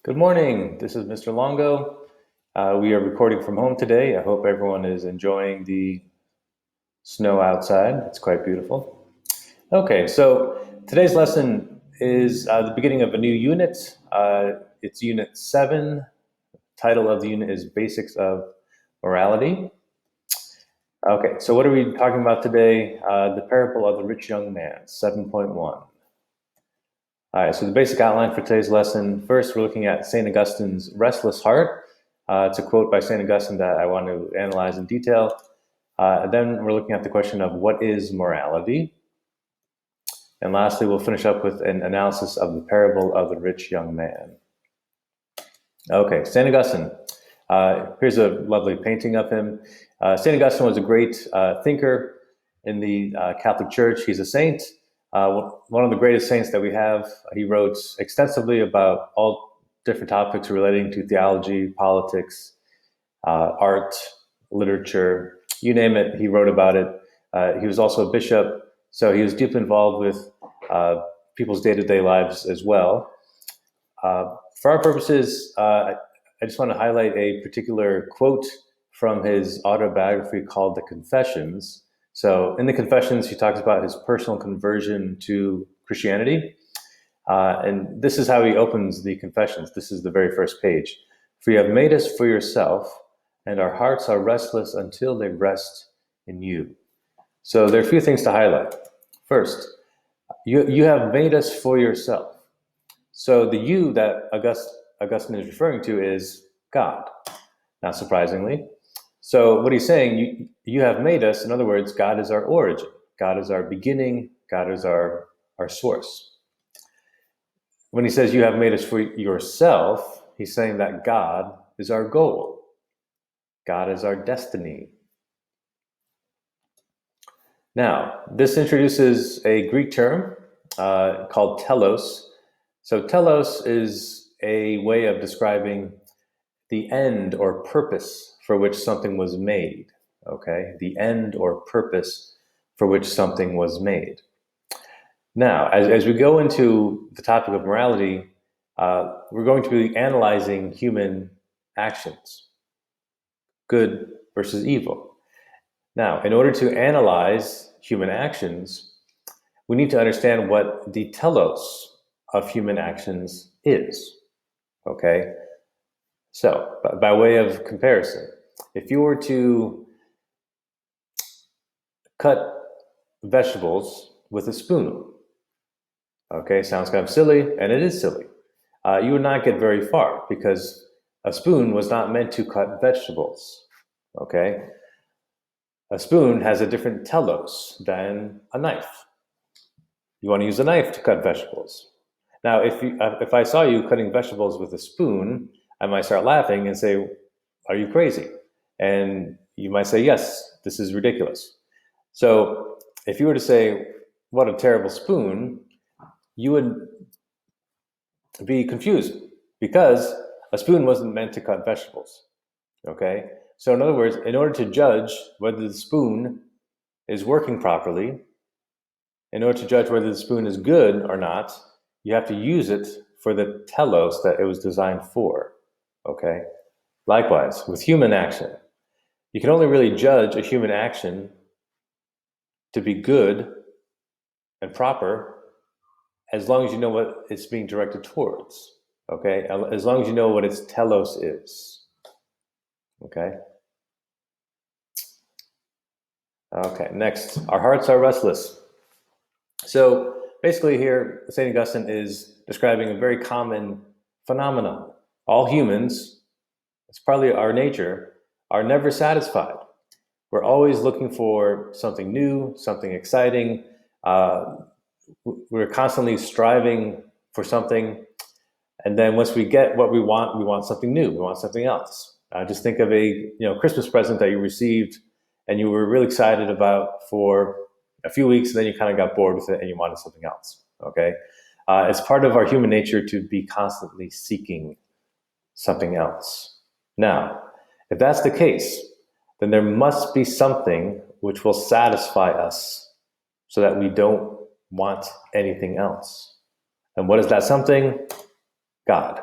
Good morning. This is Mr. Longo. We are recording from home today. I hope everyone is enjoying the snow outside. It's quite beautiful. Okay, so today's lesson is the beginning of a new unit. It's Unit 7. Title of the unit is Basics of Morality. Okay, so what are we talking about today? The Parable of the Rich Young Man, 7.1. All right, so the basic outline for today's lesson. First, we're looking at St. Augustine's Restless Heart. It's a quote by St. Augustine that I want to analyze in detail. Then we're looking at the question of what is morality. And lastly, we'll finish up with an analysis of the parable of the rich young man. Okay, St. Augustine. Here's a lovely painting of him. St. Augustine was a great thinker in the Catholic Church. He's a saint. One of the greatest saints that we have. He wrote extensively about all different topics relating to theology, politics, art, literature, you name it, he wrote about it. He was also a bishop, so he was deeply involved with people's day-to-day lives as well. For our purposes, I just want to highlight a particular quote from his autobiography called The Confessions. So in the Confessions, he talks about his personal conversion to Christianity. And this is how he opens the Confessions. This is the very first page. For you have made us for yourself, and our hearts are restless until they rest in you. So there are a few things to highlight. First, you have made us for yourself. So the you that Augustine is referring to is God, not surprisingly. So what he's saying, you have made us, in other words, God is our origin. God is our beginning. God is our source. When he says you have made us for yourself, he's saying that God is our goal. God is our destiny. Now, this introduces a Greek term called telos. So telos is a way of describing the end or purpose for which something was made. Okay, the end or purpose for which something was made. Now, as we go into the topic of morality, we're going to be analyzing human actions, good versus evil. Now, in order to analyze human actions, we need to understand what the telos of human actions is. Okay? So, by way of comparison, if you were to cut vegetables with a spoon, okay, sounds kind of silly, and it is silly. You would not get very far because a spoon was not meant to cut vegetables, okay? A spoon has a different telos than a knife. You want to use a knife to cut vegetables. Now, if I saw you cutting vegetables with a spoon, I might start laughing and say, "Are you crazy?" And you might say, "Yes, this is ridiculous." So if you were to say, "What a terrible spoon," you would be confused because a spoon wasn't meant to cut vegetables. Okay? So in other words, in order to judge whether the spoon is working properly, in order to judge whether the spoon is good or not, you have to use it for the telos that it was designed for. Okay? Likewise, with human action, you can only really judge a human action to be good and proper as long as you know what it's being directed towards. Okay? As long as you know what its telos is. Okay? Okay, next. Our hearts are restless. So basically here, St. Augustine is describing a very common phenomenon. All humans, it's probably our nature, are never satisfied. We're always looking for something new, something exciting. We're constantly striving for something. And then once we get what we want something new. We want something else. Just think of a Christmas present that you received and you were really excited about for a few weeks, and then you kind of got bored with it and you wanted something else. Okay, it's part of our human nature to be constantly seeking something else. Now, if that's the case, then there must be something which will satisfy us so that we don't want anything else. And what is that something? God.